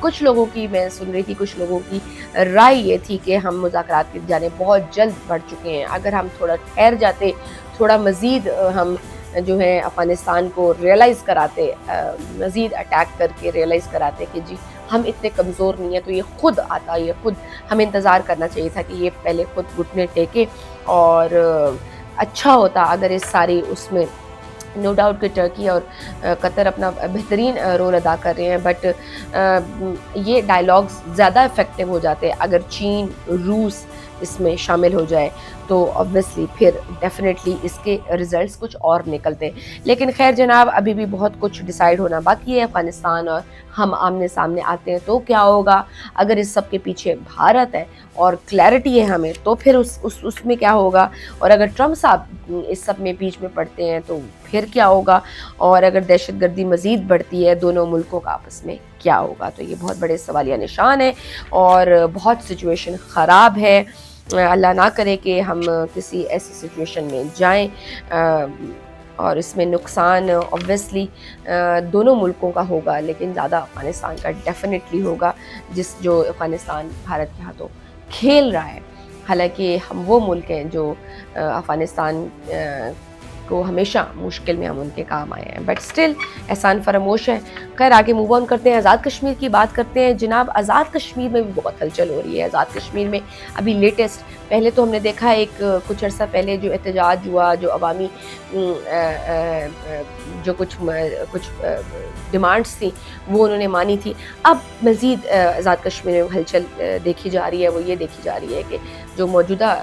کچھ لوگوں کی میں سن رہی تھی، کچھ لوگوں کی رائے یہ تھی کہ ہم مذاکرات کی جانب بہت جلد بڑھ چکے ہیں، اگر ہم تھوڑا ٹھہر جاتے، تھوڑا مزید ہم جو ہے افغانستان کو ریئلائز کراتے، مزید اٹیک کر کے ریئلائز کراتے کہ جی ہم اتنے کمزور نہیں ہیں، تو یہ خود آتا، یہ خود ہمیں انتظار کرنا چاہیے تھا کہ یہ پہلے خود گھٹنے ٹیکے، اور اچھا ہوتا اگر اس ساری اس میں نو ڈاؤٹ کہ ٹرکی اور قطر اپنا بہترین رول ادا کر رہے ہیں، بٹ یہ ڈائلاگز زیادہ افیکٹو ہو جاتے ہیں اگر چین، روس اس میں شامل ہو جائے، تو obviously پھر ڈیفینیٹلی اس کے ریزلٹس کچھ اور نکلتے ہیں۔ لیکن خیر جناب، ابھی بھی بہت کچھ ڈیسائیڈ ہونا باقی ہے۔ افغانستان اور ہم آمنے سامنے آتے ہیں تو کیا ہوگا، اگر اس سب کے پیچھے بھارت ہے اور کلیئرٹی ہے ہمیں، تو پھر اس میں کیا ہوگا، اور اگر ٹرمپ صاحب اس سب میں بیچ میں پڑتے ہیں تو پھر کیا ہوگا، اور اگر دہشت گردی مزید بڑھتی ہے دونوں ملکوں کا آپس میں کیا ہوگا، تو یہ بہت بڑے سوالیہ نشان ہے اور بہت سچویشن خراب ہے۔ اللہ نہ کرے کہ ہم کسی ایسی سچویشن میں جائیں، اور اس میں نقصان اوبویسلی دونوں ملکوں کا ہوگا، لیکن زیادہ افغانستان کا ڈیفینیٹلی ہوگا، جو افغانستان بھارت کے ہاتھوں کھیل رہا ہے۔ حالانکہ ہم وہ ملک ہیں جو افغانستان کو ہمیشہ مشکل میں ہم ان کے کام آئے ہیں، بٹ سٹل احسان فراموش ہے۔ خیر آگے موو آن کرتے ہیں، آزاد کشمیر کی بات کرتے ہیں۔ جناب آزاد کشمیر میں بھی بہت ہلچل ہو رہی ہے۔ آزاد کشمیر میں ابھی لیٹسٹ، پہلے تو ہم نے دیکھا ایک کچھ عرصہ پہلے جو احتجاج ہوا، جو عوامی جو کچھ ڈیمانڈس تھیں وہ انہوں نے مانی تھی، اب مزید آزاد کشمیر میں ہلچل دیکھی جا رہی ہے۔ وہ یہ دیکھی جا رہی ہے کہ جو موجودہ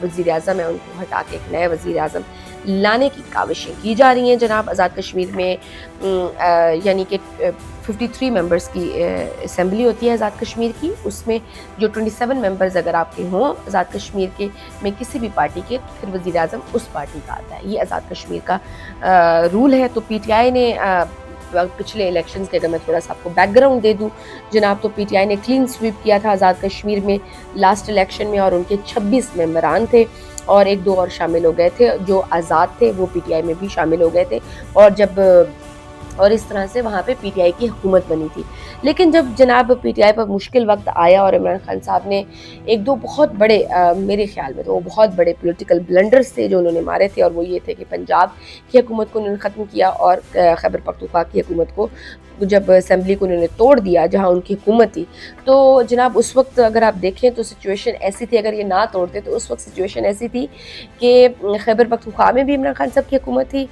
وزیر اعظم ہیں ان کو ہٹا کے ایک نئے وزیر اعظم لانے کی کاوشیں کی جا رہی ہیں جناب آزاد کشمیر میں۔ یعنی کہ 53 ممبرز کی اسمبلی ہوتی ہے آزاد کشمیر کی، اس میں جو 27 ممبرز اگر آپ کے ہوں آزاد کشمیر کے میں کسی بھی پارٹی کے، پھر وزیر اعظم اس پارٹی کا آتا ہے۔ یہ آزاد کشمیر کا رول ہے۔ تو پی ٹی آئی نے پچھلے الیکشنز کے، اگر میں تھوڑا سا آپ کو بیک گراؤنڈ دے دوں جناب، تو پی ٹی آئی نے کلین سویپ کیا تھا آزاد کشمیر میں لاسٹ الیکشن میں، اور ان کے 26 ممبران تھے، اور ایک دو اور شامل ہو گئے تھے جو آزاد تھے، وہ پی ٹی آئی میں بھی شامل ہو گئے تھے، اور اس طرح سے وہاں پہ پی ٹی آئی کی حکومت بنی تھی۔ لیکن جب جناب پی ٹی آئی پر مشکل وقت آیا اور عمران خان صاحب نے ایک دو بہت بڑے، میرے خیال میں تو وہ بہت بڑے پولیٹیکل بلنڈرز تھے جو انہوں نے مارے تھے، اور وہ یہ تھے کہ پنجاب کی حکومت کو انہوں نے ختم کیا، اور خیبر پختونخوا کی حکومت کو جب اسمبلی کو انہوں نے توڑ دیا جہاں ان کی حکومت تھی، تو جناب اس وقت اگر آپ دیکھیں تو سچویشن ایسی تھی، اگر یہ نہ توڑتے تو اس وقت سچویشن ایسی تھی کہ خیبر پختونخوا میں بھی عمران خان صاحب کی حکومت تھی،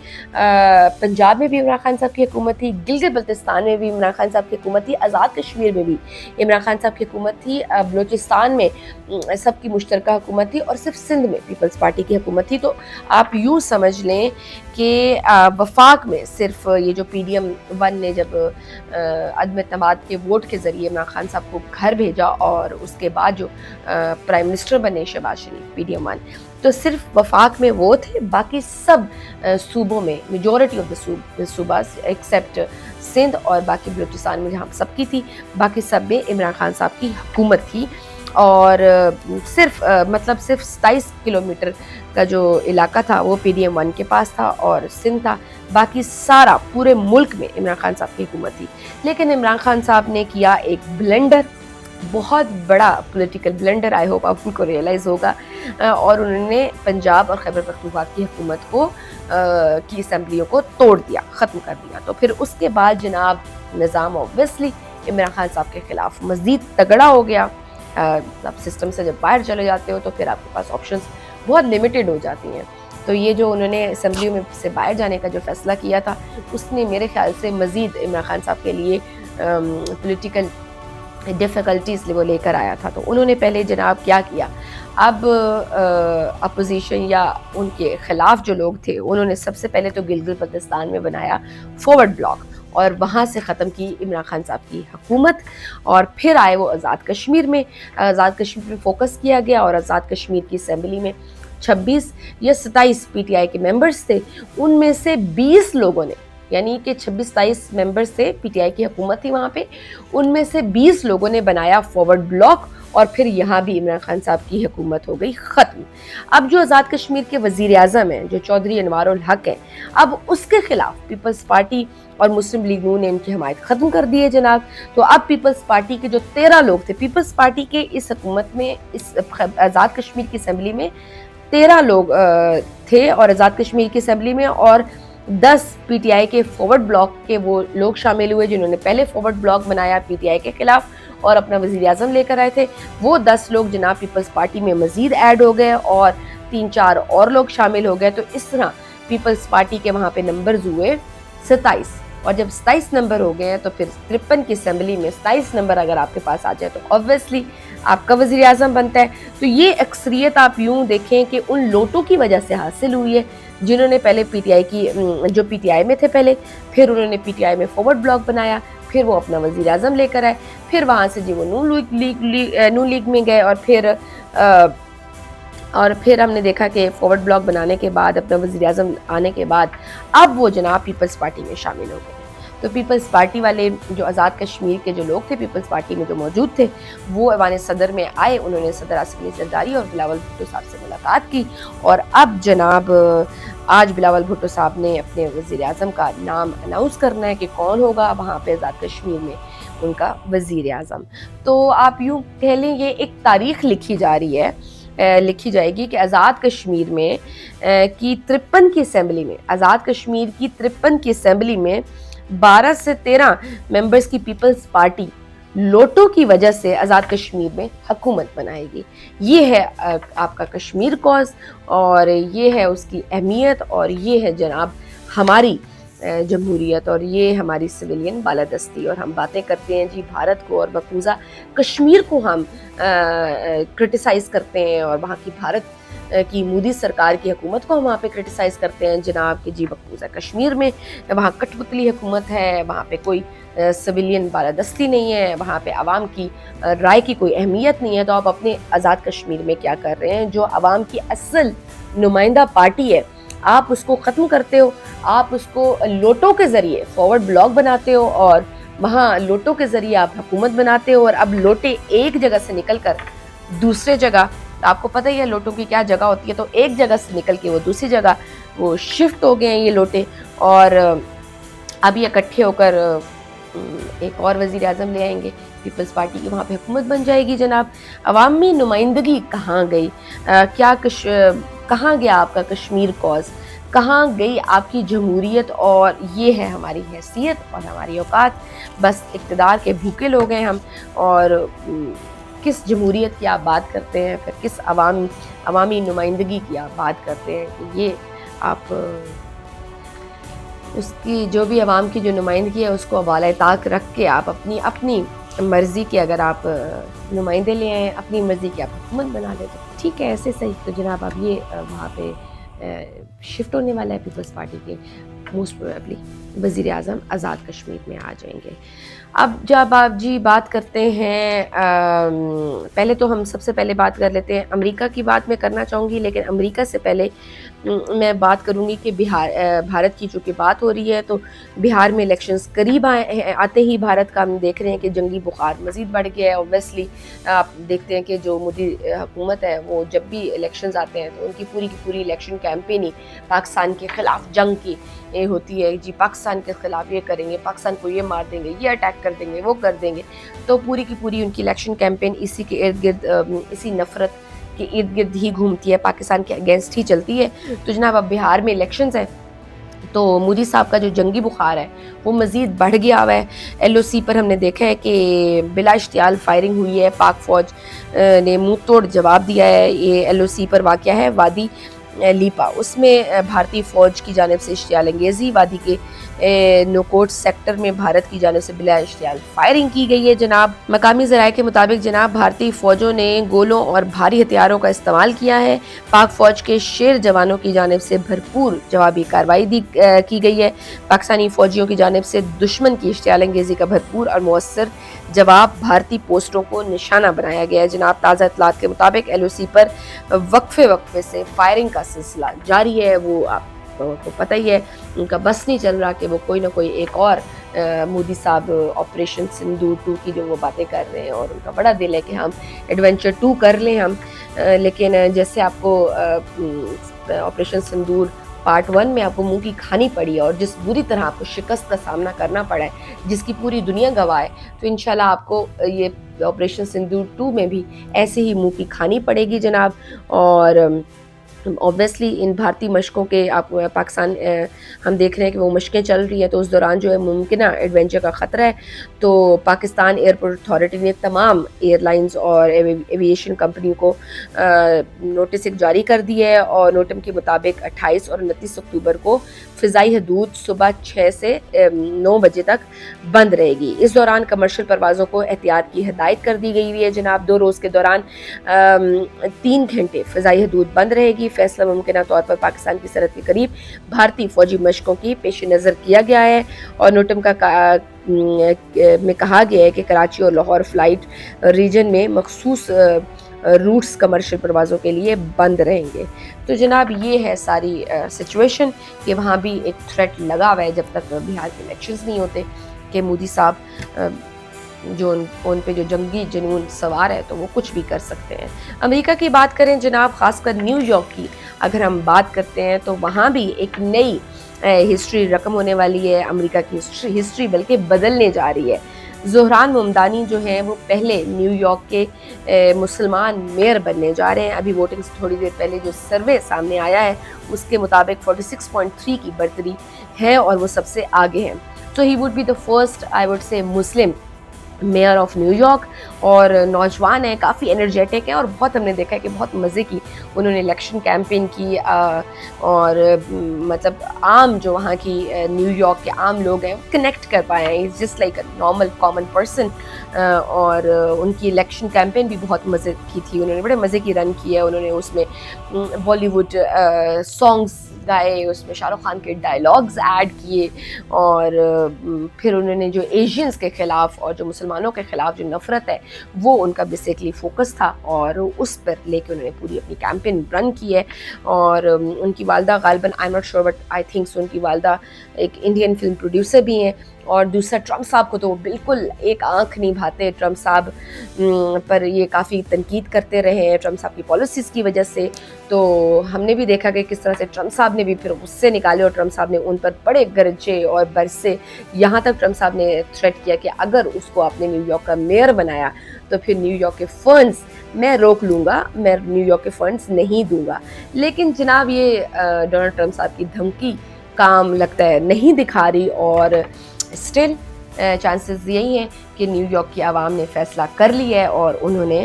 پنجاب میں بھی عمران خان صاحب کی حکومت تھی، گلگت بلتستان میں بھی عمران خان صاحب کی حکومت تھی، آزاد کشمیر میں بھی عمران خان صاحب کی حکومت تھی، بلوچستان میں سب کی مشترکہ حکومت تھی، اور صرف سندھ میں پیپلز پارٹی کی حکومت تھی۔ تو آپ یوں سمجھ لیں کہ وفاق میں صرف یہ جو پی ڈی ایم ون نے جب عدم اعتماد کے ووٹ کے ذریعے عمران خان صاحب کو گھر بھیجا، اور اس کے بعد جو پرائم منسٹر بنے شہباز شریف پی ڈی ایم ون، تو صرف وفاق میں وہ تھے، باقی سب صوبوں میں میجورٹی آف دا صوباز ایکسیپٹ سندھ اور باقی بلوچستان میں جہاں سب کی تھی، باقی سب میں عمران خان صاحب کی حکومت تھی، اور صرف 27 کلومیٹر کا جو علاقہ تھا وہ پی ڈی ایم ون کے پاس تھا اور سندھ تھا، باقی سارا پورے ملک میں عمران خان صاحب کی حکومت تھی۔ لیکن عمران خان صاحب نے کیا ایک بلنڈر، بہت بڑا پولیٹیکل بلنڈر، آئی ہوپ آپ کو ریئلائز ہوگا، اور انہوں نے پنجاب اور خیبر پختونخوا کی حکومت کو کی اسمبلیوں کو توڑ دیا، ختم کر دیا۔ تو پھر اس کے بعد جناب نظام اوبویسلی عمران خان صاحب کے خلاف مزید تگڑا ہو گیا۔ آپ سسٹم سے جب باہر چلے جاتے ہو تو پھر آپ کے پاس آپشنز بہت لیمیٹڈ ہو جاتی ہیں۔ تو یہ جو انہوں نے اسمبلیوں میں سے باہر جانے کا جو فیصلہ کیا تھا، اس نے میرے خیال سے مزید عمران خان صاحب کے لیے پولیٹیکل ڈیفیکلٹیز وہ لے کر آیا تھا۔ تو انہوں نے پہلے جناب کیا کیا، اب اپوزیشن یا ان کے خلاف جو لوگ تھے انہوں نے سب سے پہلے تو گلگت بلتستان میں بنایا فارورڈ بلاک، اور وہاں سے ختم کی عمران خان صاحب کی حکومت، اور پھر آئے وہ آزاد کشمیر میں۔ آزاد کشمیر پہ فوکس کیا گیا، اور آزاد کشمیر کی اسمبلی میں 26 یا 27 پی ٹی آئی کے ممبرز تھے، ان میں سے 20 لوگوں نے، یعنی کہ 26-27 ممبرز سے پی ٹی آئی کی حکومت تھی وہاں پہ، ان میں سے 20 لوگوں نے بنایا فارورڈ بلاک، اور پھر یہاں بھی عمران خان صاحب کی حکومت ہو گئی ختم۔ اب جو آزاد کشمیر کے وزیر اعظم ہیں جو چودھری انوار الحق ہیں، اب اس کے خلاف پیپلز پارٹی اور مسلم لیگ نون نے ان کی حمایت ختم کر دی ہے جناب۔ تو اب پیپلز پارٹی کے جو 13 لوگ تھے، پیپلز پارٹی کے اس حکومت میں، اس آزاد کشمیر کی اسمبلی میں 13 لوگ تھے، اور آزاد کشمیر کی اسمبلی میں، اور 10 پی ٹی آئی کے فارورڈ بلاک کے وہ لوگ شامل ہوئے جنہوں نے پہلے فارورڈ بلاک بنایا پی ٹی آئی کے خلاف اور اپنا وزیر اعظم لے کر آئے تھے۔ وہ 10 لوگ جناب پیپلز پارٹی میں مزید ایڈ ہو گئے اور 3-4 اور لوگ شامل ہو گئے۔ تو اس طرح پیپلز پارٹی کے وہاں پہ نمبرز ہوئے 27، اور جب 27 نمبر ہو گئے ہیں تو پھر 53 کی اسمبلی میں 27 نمبر اگر آپ کے پاس آ جائے تو obviously آپ کا وزیر اعظم بنتا ہے۔ تو یہ اکثریت آپ یوں دیکھیں کہ ان لوٹوں کی وجہ سے حاصل ہوئی ہے جنہوں نے پہلے پی ٹی آئی کی، جو پی ٹی آئی میں تھے پہلے، پھر انہوں نے پی ٹی آئی میں فارورڈ بلاک بنایا، پھر وہ اپنا وزیر اعظم لے کر آئے، پھر وہاں سے وہ نون لیگ میں گئے، اور پھر ہم نے دیکھا کہ فارورڈ بلاک بنانے کے بعد، اپنا وزیر اعظم آنے کے بعد، اب وہ جناب پیپلز پارٹی میں شامل ہو گئے۔ تو پیپلز پارٹی والے جو آزاد کشمیر کے جو لوگ تھے پیپلز پارٹی میں جو موجود تھے، وہ ایوان صدر میں آئے، انہوں نے صدر آصف علی زرداری اور بلاول بھٹو صاحب سے ملاقات کی، اور اب جناب آج بلاول بھٹو صاحب نے اپنے وزیر اعظم کا نام اناؤنس کرنا ہے کہ کون ہوگا وہاں پہ آزاد کشمیر میں ان کا وزیر اعظم۔ تو آپ یوں کہہ لیں یہ ایک تاریخ لکھی جا رہی ہے، لکھی جائے گی کہ آزاد کشمیر میں کی 53 کی اسمبلی میں، آزاد کشمیر کی 53 کی اسمبلی میں 12 سے 13 ممبرز کی پیپلز پارٹی لوٹوں کی وجہ سے آزاد کشمیر میں حکومت بنائے گی۔ یہ ہے آپ کا کشمیر کوز، اور یہ ہے اس کی اہمیت، اور یہ ہے جناب ہماری جمہوریت، اور یہ ہماری سویلین بالادستی۔ اور ہم باتیں کرتے ہیں جی بھارت کو اور مقبوضہ کشمیر کو ہم کرٹیسائز کرتے ہیں، اور وہاں کی بھارت کی مودی سرکار کی حکومت کو ہم وہاں پہ کرٹیسائز کرتے ہیں جناب کہ جی مقبوضہ کشمیر میں وہاں کٹ پتلی حکومت ہے، وہاں پہ کوئی سویلین بالادستی نہیں ہے، وہاں پہ عوام کی رائے کی کوئی اہمیت نہیں ہے۔ تو آپ اپنے آزاد کشمیر میں کیا کر رہے ہیں؟ جو عوام کی اصل نمائندہ پارٹی ہے آپ اس کو ختم کرتے ہو، آپ اس کو لوٹوں کے ذریعے فارورڈ بلاک بناتے ہو، اور وہاں لوٹوں کے ذریعے آپ حکومت بناتے ہو، اور اب لوٹے ایک جگہ سے نکل کر دوسرے جگہ، آپ کو پتہ ہی ہے لوٹوں کی کیا جگہ ہوتی ہے، تو ایک جگہ سے نکل کے وہ دوسری جگہ وہ شفٹ ہو گئے ہیں یہ لوٹے، اور اب یہ اکٹھے ہو کر ایک اور وزیر اعظم لے آئیں گے، پیپلز پارٹی کی وہاں پہ حکومت بن جائے گی جناب۔ عوامی نمائندگی کہاں گئی؟ کہاں گیا آپ کا کشمیر کوز؟ کہاں گئی آپ کی جمہوریت؟ اور یہ ہے ہماری حیثیت اور ہماری اوقات، بس اقتدار کے بھوکے لوگ ہیں ہم، اور کس جمہوریت کی آپ بات کرتے ہیں، پھر کس عوامی نمائندگی کی آپ بات کرتے ہیں؟ کہ یہ آپ اس کی جو بھی عوام کی جو نمائندگی ہے اس کو بالائے طاق رکھ کے آپ اپنی مرضی کے اگر آپ نمائندے لے آئیں، اپنی مرضی کی آپ حکومت بنا لیں تو ٹھیک ہے، ایسے صحیح۔ تو جناب اب یہ وہاں پہ شفٹ ہونے والا ہے، پیپلز پارٹی کے موسٹ پروبیبلی وزیر اعظم آزاد کشمیر میں آ جائیں گے۔ اب جب آپ جی بات کرتے ہیں، پہلے تو ہم سب سے پہلے بات کر لیتے ہیں امریکہ کی، بات میں کرنا چاہوں گی، لیکن امریکہ سے پہلے میں بات کروں گی کہ بھارت کی چونکہ بات ہو رہی ہے تو بہار میں الیکشنز قریب آتے ہی بھارت کا ہم دیکھ رہے ہیں کہ جنگی بخار مزید بڑھ گیا ہے۔ اوبویسلی آپ دیکھتے ہیں کہ جو مودی حکومت ہے وہ جب بھی الیکشنز آتے ہیں تو ان کی پوری الیکشن کیمپین ہی پاکستان کے خلاف جنگ کی ہوتی ہے، جی پاکستان کے خلاف یہ کریں گے، پاکستان کو یہ مار دیں گے، یہ اٹیک کر دیں گے، وہ کر دیں گے۔ تو پوری کی پوری ان کی الیکشن کیمپین اسی کے ارد گرد، اسی نفرت کے ارد گرد ہی گھومتی ہے، پاکستان کے اگینسٹ ہی چلتی ہے۔ تو جناب اب بہار میں الیکشنز ہیں تو مودی صاحب کا جو جنگی بخار ہے وہ مزید بڑھ گیا ہوا ہے۔ ایل او سی پر ہم نے دیکھا ہے کہ بلا اشتعال فائرنگ ہوئی ہے، پاک فوج نے منہ توڑ جواب دیا ہے۔ یہ ایل او سی پر واقع ہے وادی لیپا، اس میں بھارتی فوج کی جانب سے اشتعال انگیزی، وادی کے نوکوٹ سیکٹر میں بھارت کی جانب سے بلا اشتعال فائرنگ کی گئی ہے جناب۔ مقامی ذرائع کے مطابق جناب بھارتی فوجوں نے گولوں اور بھاری ہتھیاروں کا استعمال کیا ہے۔ پاک فوج کے شیر جوانوں کی جانب سے بھرپور جوابی کارروائی کی گئی ہے۔ پاکستانی فوجیوں کی جانب سے دشمن کی اشتعال انگیزی کا بھرپور اور مؤثر جواب بھارتی پوسٹوں کو نشانہ بنایا گیا ہے جناب۔ تازہ اطلاعات کے مطابق ایل او سی پر وقفے سے فائرنگ کا سلسلہ جاری ہے۔ وہ آپ کو پتہ ہی ہے ان کا بس نہیں چل رہا کہ وہ کوئی نہ کوئی ایک اور مودی صاحب آپریشن سندور 2 کی جو وہ باتیں کر رہے ہیں، اور ان کا بڑا دل ہے کہ ہم ایڈونچر 2 کر لیں ہم، لیکن جیسے آپ کو آپریشن سندور پارٹ 1 میں آپ کو منہ کی کھانی پڑی ہے، اور جس بری طرح آپ کو شکست کا سامنا کرنا پڑا ہے، جس کی پوری دنیا گواہ ہے، تو انشاءاللہ آپ کو یہ آپریشن سندور 2 میں بھی ایسے ہی منہ کی کھانی پڑے گی جناب. اور اوبویسلی ان بھارتی مشقوں کے آپ پاکستان ہم دیکھ رہے ہیں کہ وہ مشقیں چل رہی ہیں، تو اس دوران جو ہے ممکنہ ایڈونچر کا خطرہ ہے. تو پاکستان ایئرپورٹ اتھارٹی نے تمام ایئر لائنز اور ایویشن کمپنیوں کو نوٹس ایک جاری کر دی ہے، اور نوٹم کے مطابق 28 اور 29 اکتوبر کو فضائی حدود صبح 6 سے 9 بجے تک بند رہے گی. اس دوران کمرشل پروازوں کو احتیاط کی ہدایت کر دی گئی ہے جناب. 2 روز کے دوران 3 گھنٹے فضائی حدود بند رہے گی. فیصلہ ممکنہ طور پر پاکستان کی سرحد کے قریب بھارتی فوجی مشقوں کی پیش نظر کیا گیا ہے، اور نوٹم میں کہا گیا ہے کہ کراچی اور لاہور فلائٹ ریجن میں مخصوص روٹس کمرشل پروازوں کے لیے بند رہیں گے. تو جناب یہ ہے ساری سچویشن کہ وہاں بھی ایک تھریٹ لگا ہوا ہے جب تک بہار کے الیکشنز نہیں ہوتے، کہ مودی صاحب جو ان پہ جو جنگی جنون سوار ہے تو وہ کچھ بھی کر سکتے ہیں. امریکہ کی بات کریں جناب، خاص کر نیو یارک کی اگر ہم بات کرتے ہیں تو وہاں بھی ایک نئی ہسٹری رقم ہونے والی ہے. امریکہ کی ہسٹری بلکہ بدلنے جا رہی ہے. زہران ممدانی جو ہیں وہ پہلے نیو یارک کے مسلمان میئر بننے جا رہے ہیں. ابھی ووٹنگ سے تھوڑی دیر پہلے جو سروے سامنے آیا ہے اس کے مطابق 46.3 کی برتری ہے اور وہ سب سے آگے ہیں. So he would be the first, I would say, Muslim measure of new York. اور نوجوان ہیں، کافی انرجیٹک ہیں، اور بہت ہم نے دیکھا ہے کہ بہت مزے کی انہوں نے الیکشن کیمپین کی، اور مطلب عام جو وہاں کی نیو یارک کے عام لوگ ہیں کنیکٹ کر پائے ہیں. Is just like a normal common person. اور ان کی الیکشن کیمپین بھی بہت مزے کی تھی، انہوں نے بڑے مزے کی رن کی ہے. انہوں نے اس میں بالی ووڈ سانگس گائے، اس میں شاہ رخ خان کے ڈائلاگز ایڈ کیے، اور پھر انہوں نے جو ایشینز کے خلاف اور جو مسلمانوں کے خلاف جو نفرت ہے وہ ان کا بیسیکلی فوکس تھا، اور اس پر لے کے انہوں نے پوری اپنی کیمپین رن کی ہے. اور ان کی والدہ غالباً I am not sure but I think so ان کی والدہ ایک انڈین فلم پروڈیوسر بھی ہیں. اور دوسرا ٹرمپ صاحب کو تو وہ بالکل ایک آنکھ نہیں بھاتے. ٹرمپ صاحب پر یہ کافی تنقید کرتے رہے ہیں ٹرمپ صاحب کی پالیسیز کی وجہ سے. تو ہم نے بھی دیکھا کہ کس طرح سے ٹرمپ صاحب نے بھی پھر غصے نکالے، اور ٹرمپ صاحب نے ان پر بڑے گرجے اور برسے. یہاں تک ٹرمپ صاحب نے تھریٹ کیا کہ اگر اس کو آپ نے نیو یارک کا میئر بنایا تو پھر نیو یارک کے فنڈز میں روک لوں گا، میں نیو یارک کے فنڈز نہیں دوں گا. لیکن جناب یہ ڈونلڈ ٹرمپ صاحب کی دھمکی کام لگتا ہے نہیں دکھا رہی، اور اسٹل چانسز یہی ہیں کہ نیو یارک کی عوام نے فیصلہ کر لیا ہے، اور انہوں نے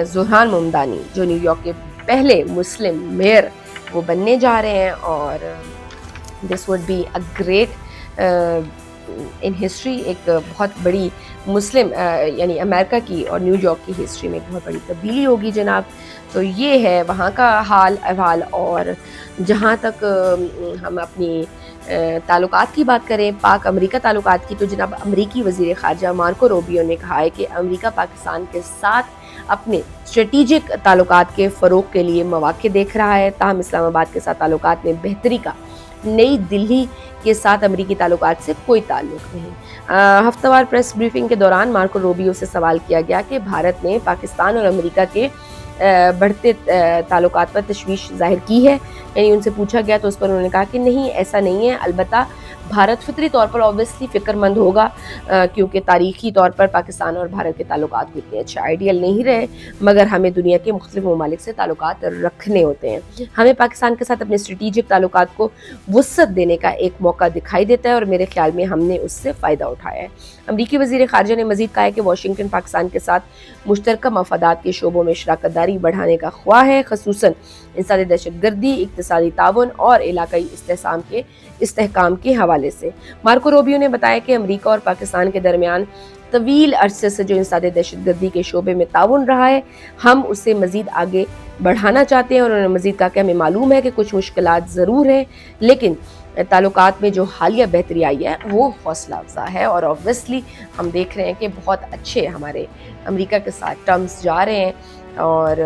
زہران ممدانی جو نیو یارک کے پہلے مسلم میئر وہ بننے جا رہے ہیں. اور this would be a great in history, ایک بہت بڑی مسلم یعنی امریکہ کی اور نیو یارک کی ہسٹری میں ایک بہت بڑی تبدیلی ہوگی جناب. تو یہ ہے وہاں کا حال احوال. اور جہاں تک ہم اپنی تعلقات کی بات کریں، پاک امریکہ تعلقات کی، تو جناب امریکی وزیر خارجہ مارکو روبیو نے کہا ہے کہ امریکہ پاکستان کے ساتھ اپنے اسٹریٹجک تعلقات کے فروغ کے لیے مواقع دیکھ رہا ہے. تاہم اسلام آباد کے ساتھ تعلقات میں بہتری کا نئی دلی کے ساتھ امریکی تعلقات سے کوئی تعلق نہیں. ہفتہ وار پریس بریفنگ کے دوران مارکو روبیو سے سوال کیا گیا کہ بھارت نے پاکستان اور امریکہ کے بڑھتے تعلقات پر تشویش ظاہر کی ہے، یعنی ان سے پوچھا گیا تو اس پر انہوں نے کہا کہ نہیں ایسا نہیں ہے. البتہ بھارت فطری طور پر اوبویسلی فکر مند ہوگا، کیونکہ تاریخی طور پر پاکستان اور بھارت کے تعلقات بھی اتنے اچھے آئیڈیل نہیں رہے، مگر ہمیں دنیا کے مختلف ممالک سے تعلقات رکھنے ہوتے ہیں. ہمیں پاکستان کے ساتھ اپنے اسٹریٹجک تعلقات کو وسعت دینے کا ایک موقع دکھائی دیتا ہے، اور میرے خیال میں ہم نے اس سے فائدہ اٹھایا ہے. امریکی وزیر خارجہ نے مزید کہا ہے کہ واشنگٹن پاکستان کے ساتھ مشترکہ مفادات کے شعبوں میں شراکت داری بڑھانے کا خواہاں ہے، خصوصاً انسداد دہشت گردی، اقتصادی تعاون اور علاقائی استحکام کے حوالے سے. مارکو روبیو نے بتایا کہ امریکہ اور پاکستان کے درمیان طویل عرصے سے جو انسداد دہشت گردی کے شعبے میں تعاون رہا ہے، ہم اسے مزید آگے بڑھانا چاہتے ہیں. اور انہوں نے مزید کہا کہ ہمیں معلوم ہے کہ کچھ مشکلات ضرور ہیں، لیکن تعلقات میں جو حالیہ بہتری آئی ہے وہ حوصلہ افزا ہے. اور اوبویسلی ہم دیکھ رہے ہیں کہ بہت اچھے ہمارے امریکہ کے ساتھ ٹرمز جا رہے ہیں، اور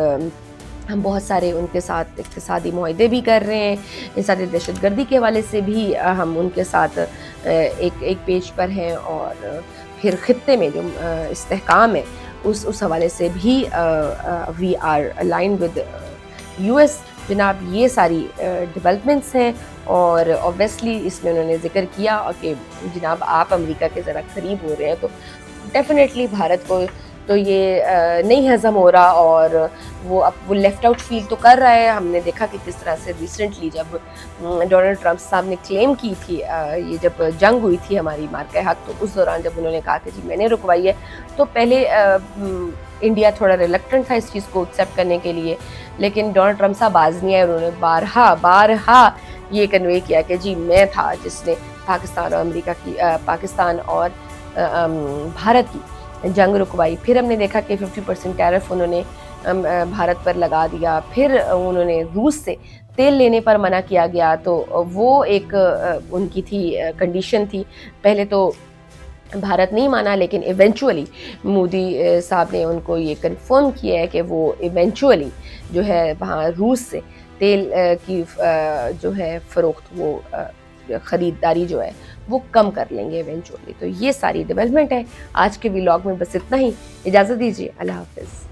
ہم بہت سارے ان کے ساتھ اقتصادی معاہدے بھی کر رہے ہیں، انسانی دہشت گردی کے حوالے سے بھی ہم ان کے ساتھ ایک پیج پر ہیں، اور پھر خطے میں جو استحکام ہے اس حوالے سے بھی we are align with U S. جناب یہ ساری ڈیولپمنٹس ہیں، اور اوبیسلی اس میں انہوں نے ذکر کیا کہ جناب آپ امریکہ کے ذرا قریب ہو رہے ہیں، تو ڈیفینیٹلی بھارت کو تو یہ نہیں ہضم ہو رہا، اور وہ لیفٹ آؤٹ فیل تو کر رہا ہے. ہم نے دیکھا کہ کس طرح سے ریسنٹلی جب ڈونلڈ ٹرمپ صاحب نے کلیم کی تھی، یہ جب جنگ ہوئی تھی ہماری مارکہ حق، تو اس دوران جب انہوں نے کہا کہ جی میں نے رکوائی ہے، تو پہلے انڈیا تھوڑا ریلکٹنٹ تھا اس چیز کو ایکسیپٹ کرنے کے لیے، لیکن ڈونلڈ ٹرمپ صاحب باز نہیں آئے. انہوں نے بارہا یہ کنوے کیا کہ جی میں تھا جس نے پاکستان اور امریکہ کی پاکستان اور بھارت کی جنگ رکوائی. پھر ہم نے دیکھا کہ 50% ٹیرف انہوں نے بھارت پر لگا دیا. پھر انہوں نے روس سے تیل لینے پر منع کیا گیا، تو وہ ایک ان کی تھی کنڈیشن تھی. پہلے تو بھارت نہیں مانا، لیکن ایونچولی مودی صاحب نے ان کو یہ کنفرم کیا ہے کہ وہ ایونچولی جو ہے وہاں روس سے تیل کی جو ہے فروخت، وہ خریداری جو ہے وہ کم کر لیں گے ایونچولی. تو یہ ساری ڈیولپمنٹ ہے. آج کے ولاگ میں بس اتنا ہی. اجازت دیجیے. اللہ حافظ.